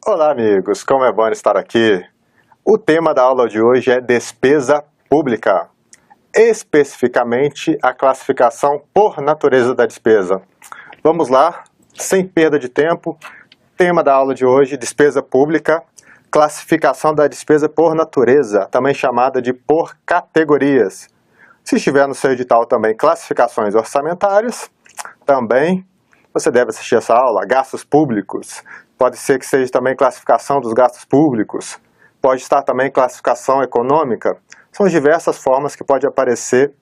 Olá amigos, como é bom estar aqui. O tema da aula de hoje é despesa pública, especificamente a classificação por natureza da despesa. Vamos lá, sem perda de tempo, tema da aula de hoje, despesa pública, classificação da despesa por natureza, também chamada de por categorias. Se estiver no seu edital também classificações orçamentárias, também você deve assistir essa aula, gastos públicos. Pode ser que seja também classificação dos gastos públicos, pode estar também classificação econômica. São diversas formas que pode aparecer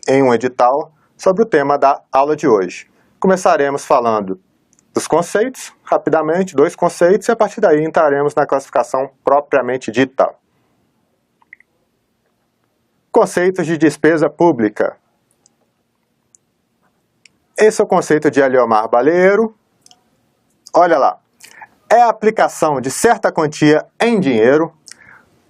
em um edital sobre o tema da aula de hoje. Começaremos falando dos conceitos, rapidamente, 2 conceitos, e a partir daí entraremos na classificação propriamente dita. Conceitos de despesa pública. Esse é o conceito de Eliomar Baleiro. Olha lá, é a aplicação de certa quantia em dinheiro.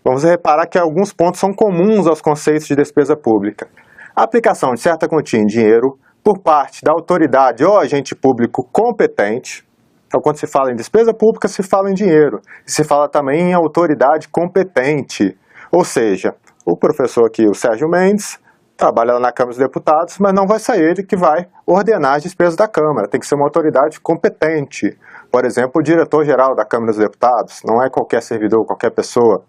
Vamos reparar que alguns pontos são comuns aos conceitos de despesa pública. A aplicação de certa quantia em dinheiro por parte da autoridade ou agente público competente. Então, quando se fala em despesa pública, se fala em dinheiro. E se fala também em autoridade competente. Ou seja, o professor aqui, o Sérgio Mendes, trabalha lá na Câmara dos Deputados, mas não vai ser ele que vai ordenar as despesas da Câmara. Tem que ser uma autoridade competente. Por exemplo, o diretor-geral da Câmara dos Deputados, não é qualquer servidor, qualquer pessoa.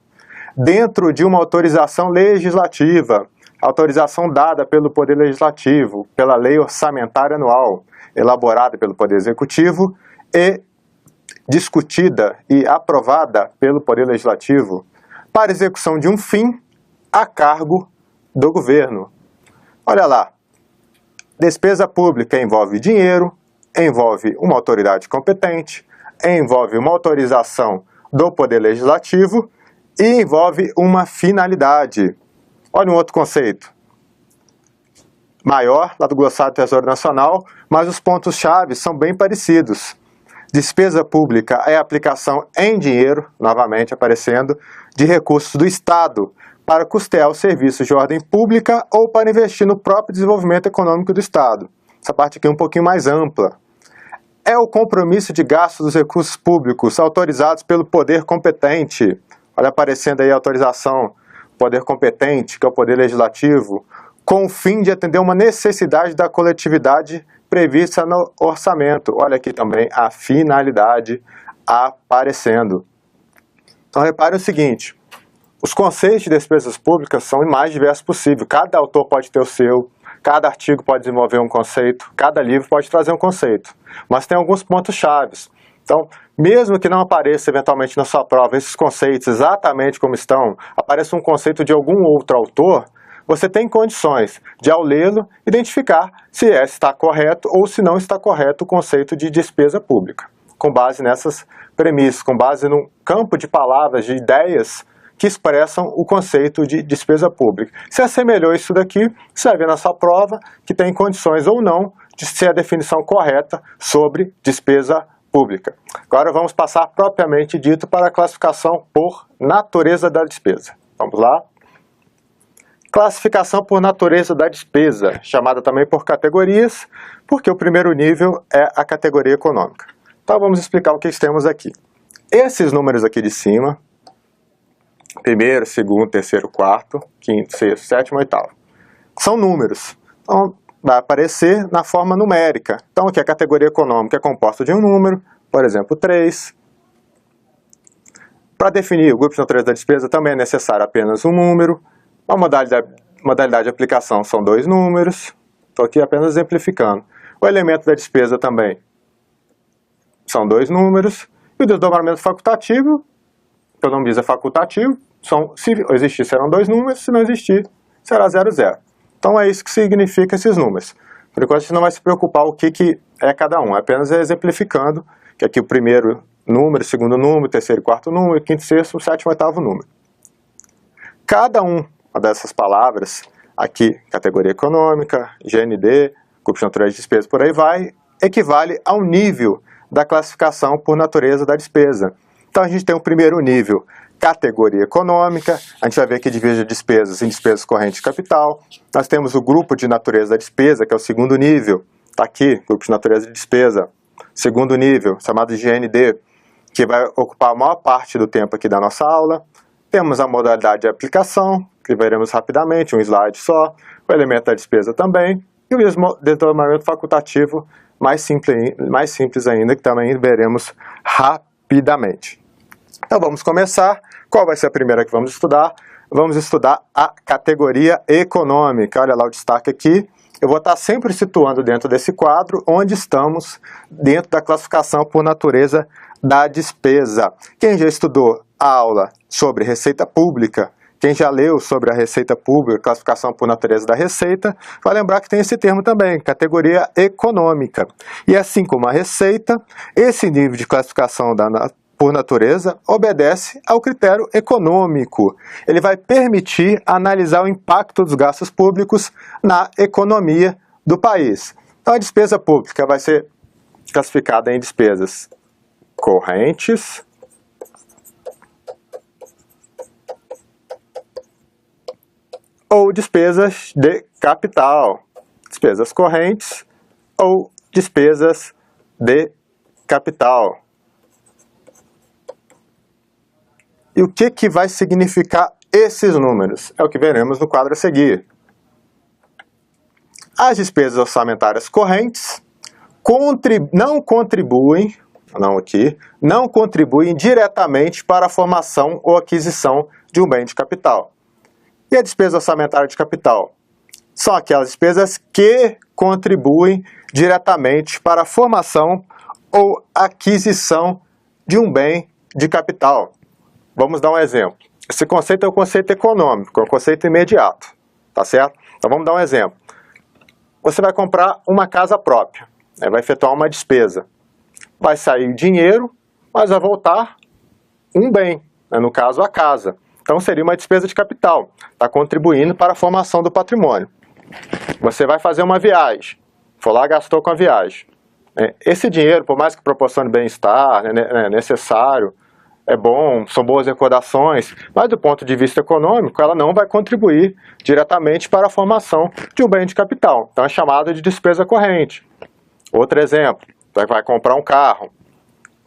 Dentro de uma autorização legislativa, autorização dada pelo Poder Legislativo, pela Lei Orçamentária Anual, elaborada pelo Poder Executivo e discutida e aprovada pelo Poder Legislativo, para execução de um fim a cargo do governo. Olha lá, despesa pública envolve dinheiro, envolve uma autoridade competente, envolve uma autorização do Poder Legislativo e envolve uma finalidade. Olha um outro conceito, maior, lá do glossário do Tesouro Nacional, mas os pontos-chave são bem parecidos. Despesa pública é a aplicação em dinheiro, novamente aparecendo, de recursos do Estado para custear os serviços de ordem pública ou para investir no próprio desenvolvimento econômico do Estado. Essa parte aqui é um pouquinho mais ampla. É o compromisso de gastos dos recursos públicos autorizados pelo poder competente. Olha aparecendo aí a autorização, poder competente, que é o poder legislativo, com o fim de atender uma necessidade da coletividade prevista no orçamento. Olha aqui também a finalidade aparecendo. Então repare o seguinte, os conceitos de despesas públicas são o mais diversos possível. Cada autor pode ter o seu, cada artigo pode desenvolver um conceito, cada livro pode trazer um conceito. Mas tem alguns pontos-chave. Então, mesmo que não apareça eventualmente na sua prova esses conceitos exatamente como estão, apareça um conceito de algum outro autor, você tem condições de, ao lê-lo, identificar se está correto ou se não está correto o conceito de despesa pública. Com base nessas premissas, com base num campo de palavras, de ideias que expressam o conceito de despesa pública. Se assemelhou isso daqui, você vai ver na sua prova que tem condições ou não de ser a definição correta sobre despesa pública. Agora vamos passar propriamente dito para a classificação por natureza da despesa. Vamos lá? Classificação por natureza da despesa, chamada também por categorias, porque o primeiro nível é a categoria econômica. Então vamos explicar o que temos aqui. Esses números aqui de cima, primeiro, segundo, terceiro, quarto, quinto, sexto, sétimo, oitavo, são números. Então vai aparecer na forma numérica. Então aqui a categoria econômica é composta de um número, por exemplo, 3. Para definir o grupo de natureza da despesa também é necessário apenas um número. A modalidade de aplicação são 2 números. Estou aqui apenas exemplificando. O elemento da despesa também são 2 números. E o desdobramento facultativo, que o nome diz é facultativo, se existir serão 2 números, se não existir será 0, 0. Então é isso que significa esses números. Por enquanto a gente não vai se preocupar o que é cada um, é apenas exemplificando que aqui o primeiro número, segundo número, terceiro e quarto número, quinto, sexto, sétimo e oitavo número. Cada uma dessas palavras, aqui categoria econômica, GND, grupo de natureza de despesa, por aí vai, equivale ao nível da classificação por natureza da despesa. Então a gente tem o primeiro nível, categoria econômica, a gente vai ver que divide despesas em despesas correntes de capital. Nós temos o grupo de natureza da despesa, que é o segundo nível, está aqui, grupo de natureza de despesa. Segundo nível, chamado de GND, que vai ocupar a maior parte do tempo aqui da nossa aula. Temos a modalidade de aplicação, que veremos rapidamente, um slide só, o elemento da despesa também, e o desdobramento facultativo mais simples ainda, que também veremos rapidamente. Então vamos começar. Qual vai ser a primeira que vamos estudar? Vamos estudar a categoria econômica. Olha lá o destaque aqui. Eu vou estar sempre situando dentro desse quadro onde estamos dentro da classificação por natureza da despesa. Quem já estudou a aula sobre receita pública, quem já leu sobre a receita pública, classificação por natureza da receita, vai lembrar que tem esse termo também, categoria econômica. E assim como a receita, esse nível de classificação por natureza obedece ao critério econômico. Ele vai permitir analisar o impacto dos gastos públicos na economia do país. Então a despesa pública vai ser classificada em despesas correntes, ou despesas de capital, despesas correntes ou despesas de capital. E o que vai significar esses números? É o que veremos no quadro a seguir. As despesas orçamentárias correntes não contribuem diretamente para a formação ou aquisição de um bem de capital. E a despesa orçamentária de capital? São aquelas despesas que contribuem diretamente para a formação ou aquisição de um bem de capital. Vamos dar um exemplo. Esse conceito é um conceito econômico, é um conceito imediato, tá certo? Então vamos dar um exemplo. Você vai comprar uma casa própria, vai efetuar uma despesa. Vai sair dinheiro, mas vai voltar um bem, no caso a casa. Então seria uma despesa de capital, está contribuindo para a formação do patrimônio. Você vai fazer uma viagem, foi lá, gastou com a viagem. Esse dinheiro, por mais que proporcione bem-estar, é necessário, é bom, são boas recordações, mas do ponto de vista econômico, ela não vai contribuir diretamente para a formação de um bem de capital. Então é chamada de despesa corrente. Outro exemplo, você vai comprar um carro,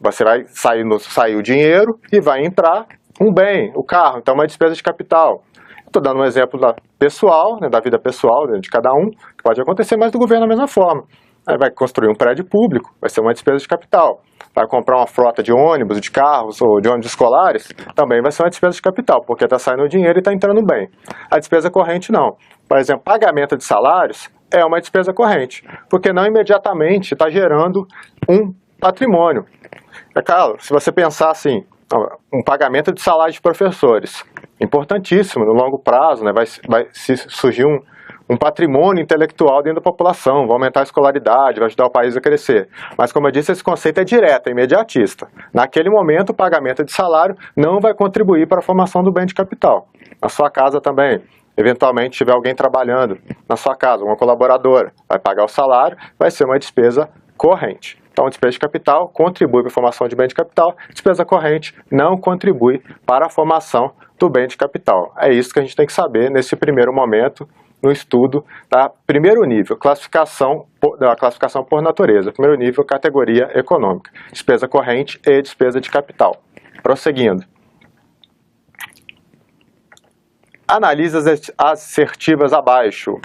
você vai sair o dinheiro e vai entrar um bem, o carro, então é uma despesa de capital. Estou dando um exemplo pessoal, da vida pessoal de cada um, que pode acontecer, mas do governo da mesma forma. Aí vai construir um prédio público, vai ser uma despesa de capital. Vai comprar uma frota de ônibus, de carros ou de ônibus escolares, também vai ser uma despesa de capital, porque está saindo o dinheiro e está entrando bem. A despesa corrente não. Por exemplo, pagamento de salários é uma despesa corrente, porque não imediatamente está gerando um patrimônio. É claro, se você pensar assim, um pagamento de salário de professores, importantíssimo no longo prazo, vai surgir um patrimônio intelectual dentro da população, vai aumentar a escolaridade, vai ajudar o país a crescer. Mas, como eu disse, esse conceito é direto, é imediatista. Naquele momento, o pagamento de salário não vai contribuir para a formação do bem de capital. Na sua casa também, eventualmente, tiver alguém trabalhando na sua casa, uma colaboradora, vai pagar o salário, vai ser uma despesa corrente. Então, a despesa de capital contribui para a formação de bem de capital, despesa corrente não contribui para a formação do bem de capital. É isso que a gente tem que saber nesse primeiro momento, no estudo da primeiro nível, classificação por natureza. Primeiro nível, categoria econômica, despesa corrente e despesa de capital. Prosseguindo. Analise as assertivas abaixo.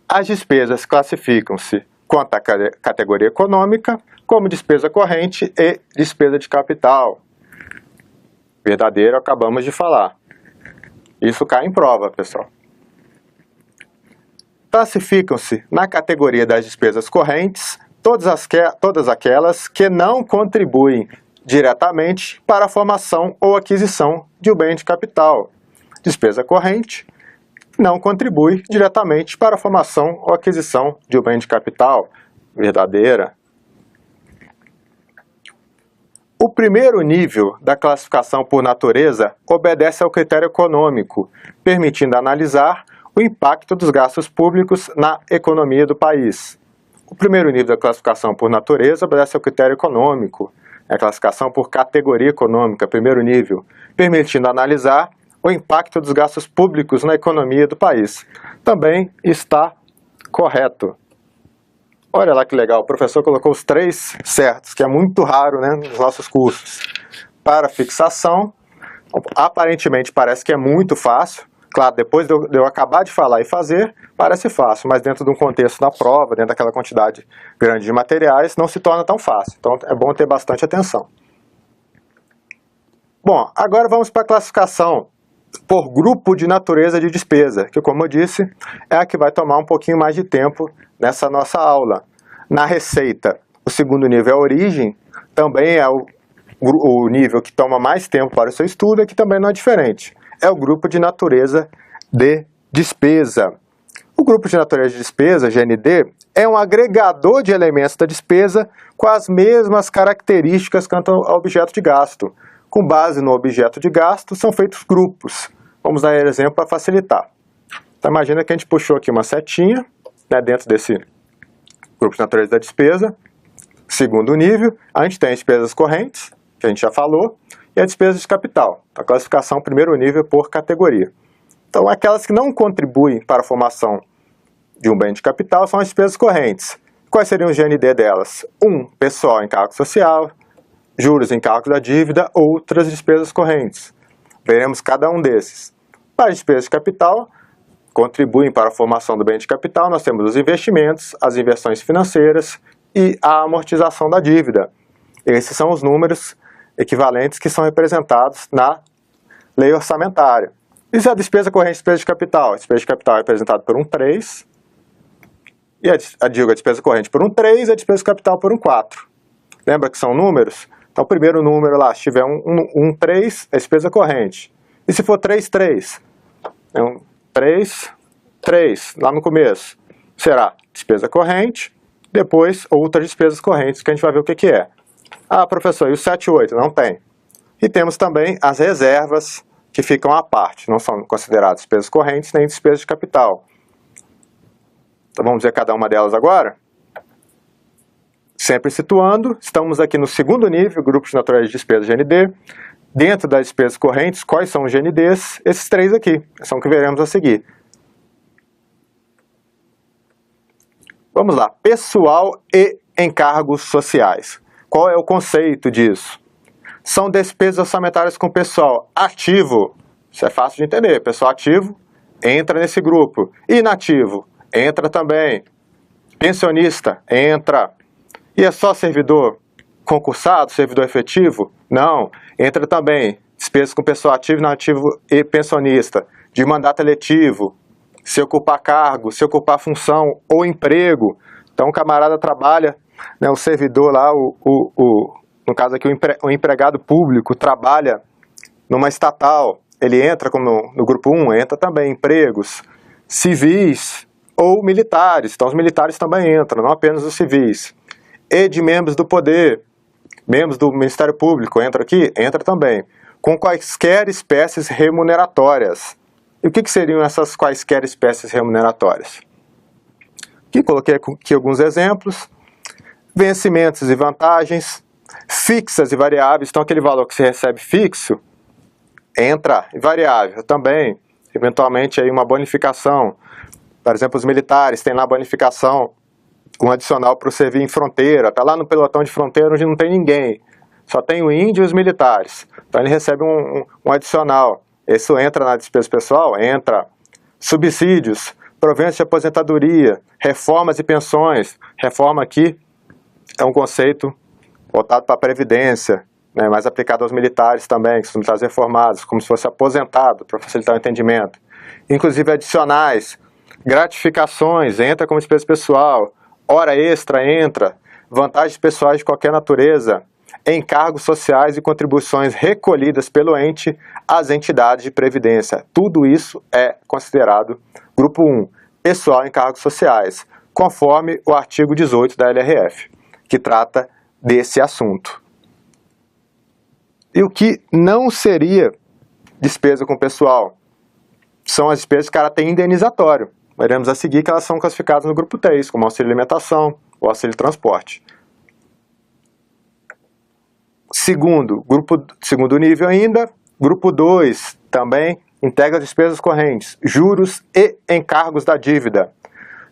As despesas classificam-se quanto à categoria econômica, como despesa corrente e despesa de capital. Verdadeiro, acabamos de falar. Isso cai em prova, pessoal. Classificam-se na categoria das despesas correntes todas aquelas que não contribuem diretamente para a formação ou aquisição de um bem de capital. Despesa corrente não contribui diretamente para a formação ou aquisição de um bem de capital. Verdadeira. O primeiro nível da classificação por natureza obedece ao critério econômico, permitindo analisar o impacto dos gastos públicos na economia do país. O primeiro nível da classificação por natureza obedece ao critério econômico, a classificação por categoria econômica, primeiro nível, permitindo analisar o impacto dos gastos públicos na economia do país. Também está correto. Olha lá que legal, o professor colocou os 3 certos, que é muito raro, né, nos nossos cursos. Para fixação, aparentemente parece que é muito fácil. Claro, depois de eu acabar de falar e fazer, parece fácil, mas dentro de um contexto da prova, dentro daquela quantidade grande de materiais, não se torna tão fácil. Então é bom ter bastante atenção. Bom, agora vamos para a classificação por grupo de natureza de despesa, que, como eu disse, é a que vai tomar um pouquinho mais de tempo nessa nossa aula. Na receita, o segundo nível é a origem, também é o nível que toma mais tempo para o seu estudo, e que também não é diferente. É o grupo de natureza de despesa. O grupo de natureza de despesa, GND, é um agregador de elementos da despesa com as mesmas características quanto ao objeto de gasto. Com base no objeto de gasto, são feitos grupos. Vamos dar exemplo para facilitar. Então, imagina que a gente puxou aqui uma setinha, né, dentro desse grupo de natureza da despesa. Segundo nível, a gente tem as despesas correntes, que a gente já falou, e a despesa de capital. A classificação primeiro nível por categoria. Então, aquelas que não contribuem para a formação de um bem de capital são as despesas correntes. Quais seriam os GND delas? 1. Pessoal, encargo social. Juros, encargo da dívida, outras despesas correntes. Veremos cada um desses. Para as despesas de capital, contribuem para a formação do bem de capital, nós temos os investimentos, as inversões financeiras e a amortização da dívida. Esses são os números equivalentes que são representados na lei orçamentária. E a despesa corrente e despesa de capital? A despesa de capital é representada por um 3, e a despesa corrente por um 3 e a despesa de capital por um 4. Lembra que são números? Então, o primeiro número lá, se tiver um 3, é despesa corrente. E se for 3, 3? É um 3, 3, lá no começo. Será despesa corrente, depois outras despesas correntes, que a gente vai ver o que é. Ah, professor, e o 7 e 8? Não tem. E temos também as reservas, que ficam à parte. Não são consideradas despesas correntes, nem despesas de capital. Então, vamos ver cada uma delas agora? Sempre situando, estamos aqui no segundo nível, grupos de natureza de despesa GND. Dentro das despesas correntes, quais são os GNDs? Esses 3 aqui, são os que veremos a seguir. Vamos lá, pessoal e encargos sociais. Qual é o conceito disso? São despesas orçamentárias com pessoal ativo. Isso é fácil de entender. Pessoal ativo entra nesse grupo. Inativo entra também. Pensionista entra. E é só servidor concursado, servidor efetivo? Não. Entra também despesas com pessoal ativo, inativo e pensionista. De mandato eletivo, se ocupar cargo, se ocupar função ou emprego. Então o camarada trabalha, né, o servidor lá, no caso aqui o empregado público trabalha numa estatal. Ele entra como no grupo 1, entra também empregos civis ou militares. Então os militares também entram, não apenas os civis. E de membros do poder, membros do Ministério Público, entra aqui? Entra também. Com quaisquer espécies remuneratórias. E o que seriam essas quaisquer espécies remuneratórias? Aqui coloquei aqui alguns exemplos. Vencimentos e vantagens, fixas e variáveis. Então aquele valor que você recebe fixo, entra. E variável também, eventualmente aí uma bonificação. Por exemplo, os militares têm lá bonificação, um adicional para o servir em fronteira, está lá no pelotão de fronteira onde não tem ninguém, só tem o índio e os militares, então ele recebe um adicional. Isso entra na despesa pessoal? Entra. Subsídios, proventos de aposentadoria, reformas e pensões. Reforma aqui é um conceito voltado para a previdência, né, mais aplicado aos militares também, que são militares reformados, como se fosse aposentado, para facilitar o entendimento. Inclusive adicionais, gratificações, entra como despesa pessoal. Hora extra entra, vantagens pessoais de qualquer natureza, encargos sociais e contribuições recolhidas pelo ente às entidades de previdência. Tudo isso é considerado grupo 1, pessoal e encargos sociais, conforme o artigo 18 da LRF, que trata desse assunto. E o que não seria despesa com pessoal? São as despesas de caráter indenizatório. Veremos a seguir que elas são classificadas no grupo 3, como auxílio alimentação ou auxílio transporte. Segundo nível ainda, grupo 2 também integra as despesas correntes, juros e encargos da dívida.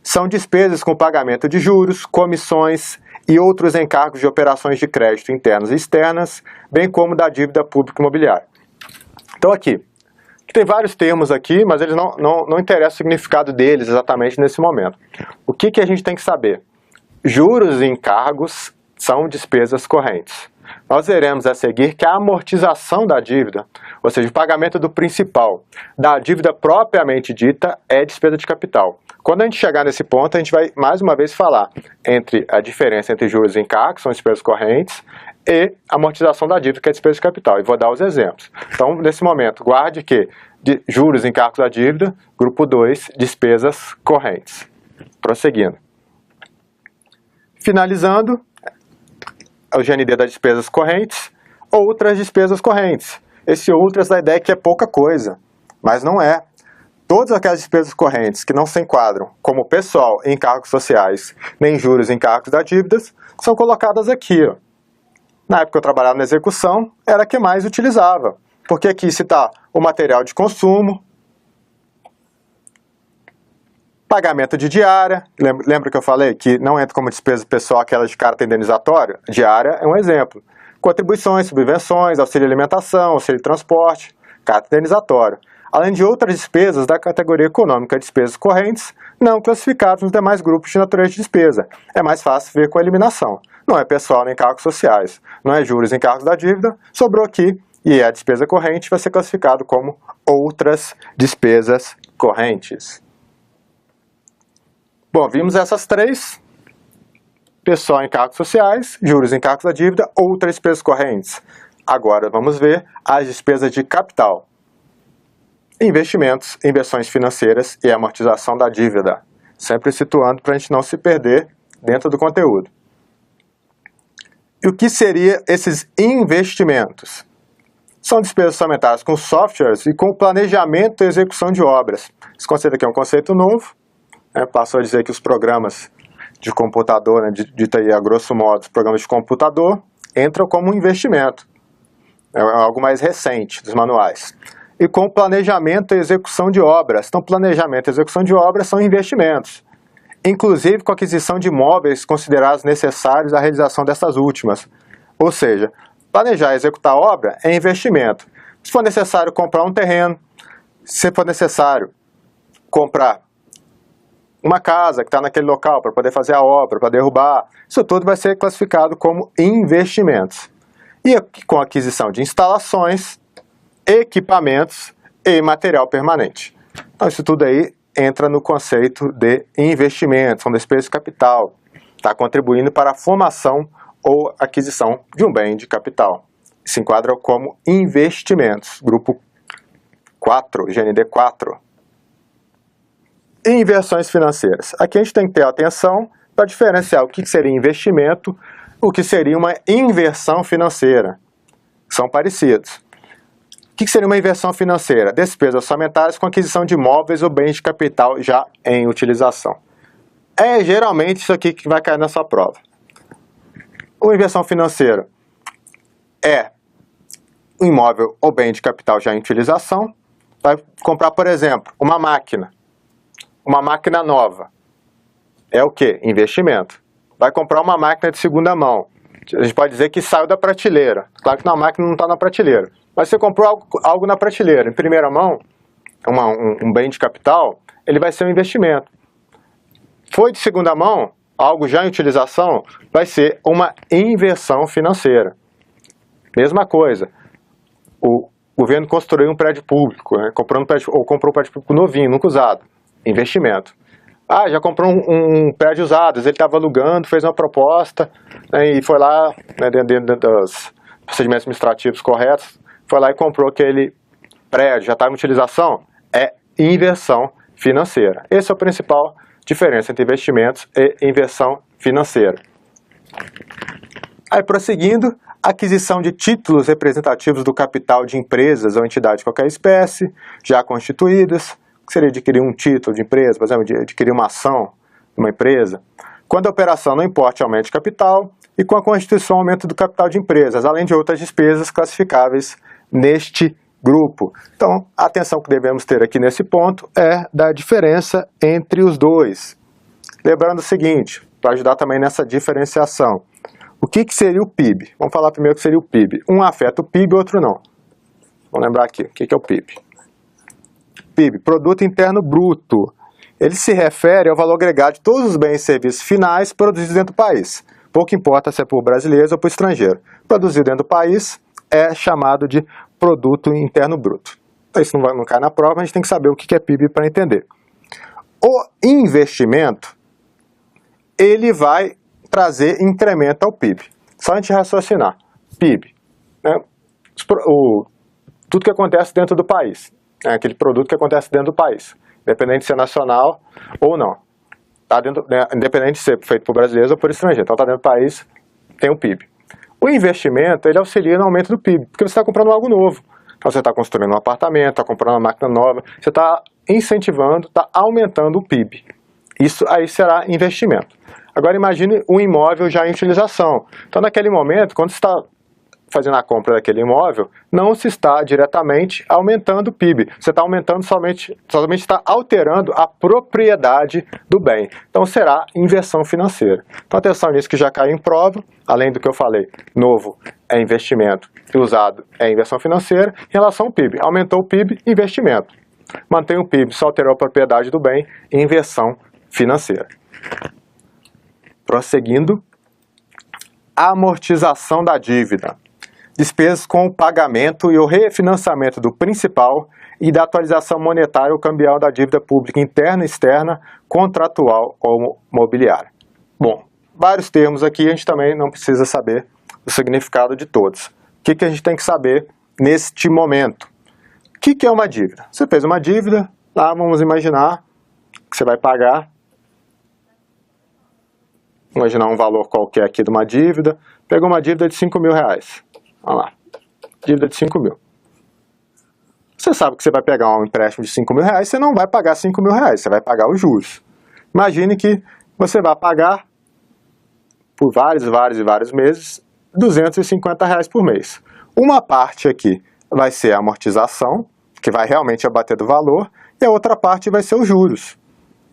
são despesas com pagamento de juros, comissões e outros encargos de operações de crédito internas e externas, bem como da dívida pública imobiliária. Então aqui tem vários termos aqui, mas eles não interessam o significado deles exatamente nesse momento. O que a gente tem que saber? Juros e encargos são despesas correntes. Nós veremos a seguir que a amortização da dívida, ou seja, o pagamento do principal da dívida propriamente dita, é despesa de capital. Quando a gente chegar nesse ponto, a gente vai mais uma vez falar entre a diferença entre juros e encargos, que são despesas correntes, e amortização da dívida, que é despesa de capital. E vou dar os exemplos. Então, nesse momento, guarde que de juros e encargos da dívida, grupo 2, despesas correntes. Prosseguindo. Finalizando, o GND das despesas correntes, outras despesas correntes. Esse outras da ideia que é pouca coisa, mas não é. Todas aquelas despesas correntes que não se enquadram como pessoal em encargos sociais, nem juros e encargos da dívidas, são colocadas aqui. Ó. Na época que eu trabalhava na execução, era a que mais utilizava, porque aqui se está o material de consumo, pagamento de diária, lembra que eu falei que não entra como despesa pessoal aquela de caráter indenizatório? Diária é um exemplo. Contribuições, subvenções, auxílio alimentação, auxílio transporte, caráter indenizatório. Além de outras despesas da categoria econômica despesas correntes, não classificadas nos demais grupos de natureza de despesa. É mais fácil ver com a eliminação. Não é pessoal nem encargos sociais, não é juros e encargos da dívida, sobrou aqui e a despesa corrente vai ser classificado como outras despesas correntes. Bom, vimos essas três, pessoal em encargos sociais, juros em encargos da dívida, outras despesas correntes. Agora vamos ver as despesas de capital. Investimentos, inversões financeiras e amortização da dívida. Sempre situando para a gente não se perder dentro do conteúdo. E o que seriam esses investimentos? São despesas orçamentárias com softwares e com planejamento e execução de obras. Esse conceito aqui é um conceito novo. Passou a dizer que os programas de computador, dito aí a grosso modo, os programas de computador, entram como um investimento. É algo mais recente dos manuais. E com planejamento e execução de obras. Então, planejamento e execução de obras são investimentos. Inclusive com aquisição de imóveis considerados necessários à realização dessas últimas. Ou seja, planejar e executar a obra é investimento. Se for necessário comprar um terreno, se for necessário comprar uma casa que está naquele local para poder fazer a obra, para derrubar, isso tudo vai ser classificado como investimentos. E com aquisição de instalações, equipamentos e material permanente. Então isso tudo aí entra no conceito de investimento, são despesas de capital, está contribuindo para a formação ou aquisição de um bem de capital. Se enquadra como investimentos, grupo 4, GND 4. Inversões financeiras. Aqui a gente tem que ter atenção para diferenciar o que seria investimento, o que seria uma inversão financeira. São parecidos. O que seria uma inversão financeira? Despesas orçamentárias com aquisição de imóveis ou bens de capital já em utilização. É geralmente isso aqui que vai cair na sua prova. Uma inversão financeira é um imóvel ou bem de capital já em utilização. Vai comprar, por exemplo, uma máquina nova. É o quê? Investimento. Vai comprar uma máquina de segunda mão. A gente pode dizer que saiu da prateleira. Claro que a máquina não está na prateleira. Mas você comprou algo na prateleira, em primeira mão, um bem de capital, ele vai ser um investimento. Foi de segunda mão, algo já em utilização, vai ser uma inversão financeira. Mesma coisa. O governo construiu um prédio público, comprou um prédio público novinho, nunca usado. Investimento. Já comprou um prédio usado, ele estava alugando, fez uma proposta, e foi lá, dentro dos procedimentos administrativos corretos, foi lá e comprou aquele prédio, já estava em utilização, é inversão financeira. Essa é a principal diferença entre investimentos e inversão financeira. Aí, prosseguindo, aquisição de títulos representativos do capital de empresas ou entidades de qualquer espécie, já constituídas, que seria adquirir um título de empresa, por exemplo, adquirir uma ação de uma empresa, quando a operação não importe aumento de capital e com a constituição aumento do capital de empresas, além de outras despesas classificáveis neste grupo. Então, a atenção que devemos ter aqui nesse ponto é da diferença entre os dois. Lembrando o seguinte, para ajudar também nessa diferenciação. O que seria o PIB? Vamos falar primeiro o que seria o PIB. Um afeta o PIB, outro não. Vamos lembrar aqui, o que é o PIB? PIB, Produto Interno Bruto. Ele se refere ao valor agregado de todos os bens e serviços finais produzidos dentro do país. Pouco importa se é por brasileiros ou por estrangeiro. Produzido dentro do país é chamado de Produto Interno Bruto. Então, isso não cai na prova, a gente tem que saber o que é PIB para entender. O investimento, ele vai trazer incremento ao PIB. Só a gente raciocinar. PIB, né? Tudo que acontece dentro do país. É aquele produto que acontece dentro do país. Independente de ser nacional ou não. Tá dentro, né? Independente de ser feito por brasileiros ou por estrangeiros. Então está dentro do país, tem o PIB. O investimento, ele auxilia no aumento do PIB, porque você está comprando algo novo. Então você está construindo um apartamento, está comprando uma máquina nova, você está incentivando, está aumentando o PIB. Isso aí será investimento. Agora imagine um imóvel já em utilização. Então naquele momento, quando você está fazendo a compra daquele imóvel, não se está diretamente aumentando o PIB. Você está aumentando somente está alterando a propriedade do bem. Então será inversão financeira. Então atenção nisso que já caiu em prova, além do que eu falei, novo é investimento e usado é inversão financeira. Em relação ao PIB, aumentou o PIB, investimento. Mantém o PIB, só alterou a propriedade do bem, inversão financeira. Prosseguindo, amortização da dívida. Despesas com o pagamento e o refinanciamento do principal e da atualização monetária ou cambial da dívida pública interna e externa, contratual ou mobiliária. Bom, vários termos aqui, a gente também não precisa saber o significado de todos. O que a gente tem que saber neste momento? O que é uma dívida? Você fez uma dívida, lá vamos imaginar que você vai pagar, imaginar um valor qualquer aqui de uma dívida, pegou uma dívida de R$5.000. Olha lá, dívida de 5 mil. Você sabe que você vai pegar um empréstimo de R$5.000, você não vai pagar R$5.000, você vai pagar os juros. Imagine que você vai pagar por vários meses R$250 por mês. Uma parte aqui vai ser a amortização, que vai realmente abater do valor, e a outra parte vai ser os juros.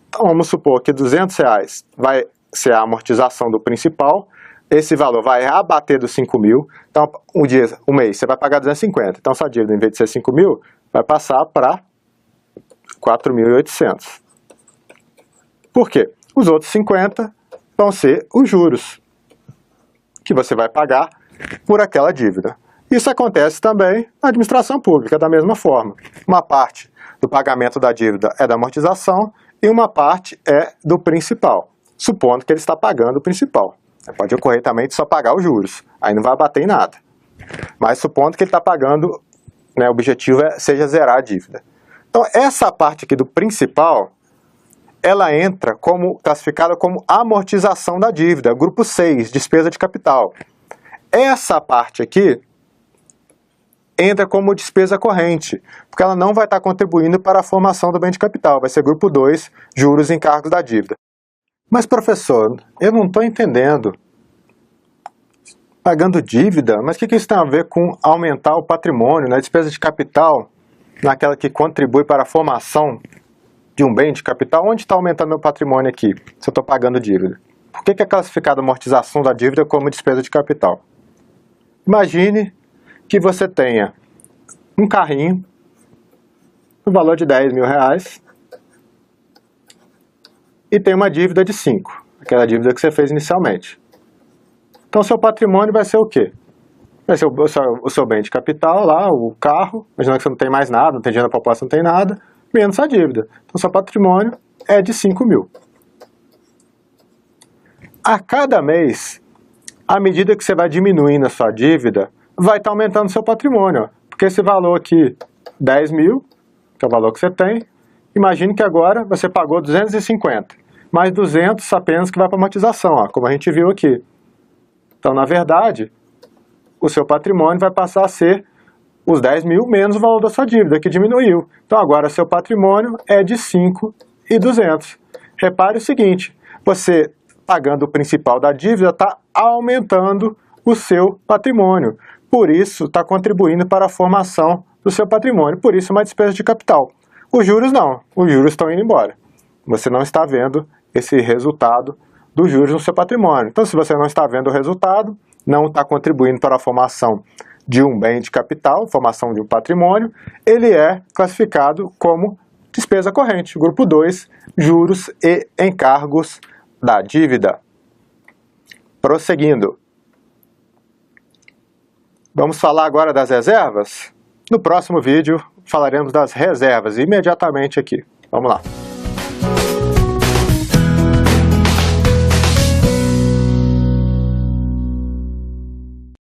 Então vamos supor que R$200 vai ser a amortização do principal. Esse valor vai abater dos 5 mil, então um mês você vai pagar 250, então sua dívida em vez de ser 5 mil, vai passar para 4.800. Por quê? Os outros 50 vão ser os juros que você vai pagar por aquela dívida. Isso acontece também na administração pública, da mesma forma. Uma parte do pagamento da dívida é da amortização e uma parte é do principal, supondo que ele está pagando o principal. Pode ocorrer também de só pagar os juros, aí não vai bater em nada. Mas supondo que ele está pagando, né, o objetivo seja zerar a dívida. Então essa parte aqui do principal, ela entra classificada como amortização da dívida, grupo 6, despesa de capital. Essa parte aqui entra como despesa corrente, porque ela não vai estar contribuindo para a formação do bem de capital, vai ser grupo 2, juros e encargos da dívida. Mas, professor, eu não estou entendendo. Pagando dívida? Mas o que isso tem a ver com aumentar o patrimônio, né? Despesa de capital, naquela que contribui para a formação de um bem de capital? Onde está aumentando meu patrimônio aqui, se eu estou pagando dívida? Por que é classificada a amortização da dívida como despesa de capital? Imagine que você tenha um carrinho no valor de R$10.000, e tem uma dívida de 5, aquela dívida que você fez inicialmente. Então, seu patrimônio vai ser o quê? Vai ser o seu bem de capital lá, o carro, imaginando que você não tem mais nada, não tem dinheiro na poupança, não tem nada, menos a dívida. Então, seu patrimônio é de 5 mil. A cada mês, à medida que você vai diminuindo a sua dívida, vai estar aumentando o seu patrimônio. Ó. Porque esse valor aqui, 10 mil, que é o valor que você tem, imagine que agora você pagou 250, mais 200 apenas que vai para amortização, ó, como a gente viu aqui. Então, na verdade, o seu patrimônio vai passar a ser os 10 mil menos o valor da sua dívida, que diminuiu. Então, agora, seu patrimônio é de 5.200. Repare o seguinte, você pagando o principal da dívida está aumentando o seu patrimônio. Por isso, está contribuindo para a formação do seu patrimônio. Por isso, é uma despesa de capital. Os juros não. Os juros estão indo embora. Você não está vendo esse resultado dos juros no seu patrimônio. Então, se você não está vendo o resultado, não está contribuindo para a formação de um bem de capital, formação de um patrimônio, ele é classificado como despesa corrente. Grupo 2, juros e encargos da dívida. Prosseguindo. Vamos falar agora das reservas? No próximo vídeo falaremos das reservas, imediatamente aqui. Vamos lá.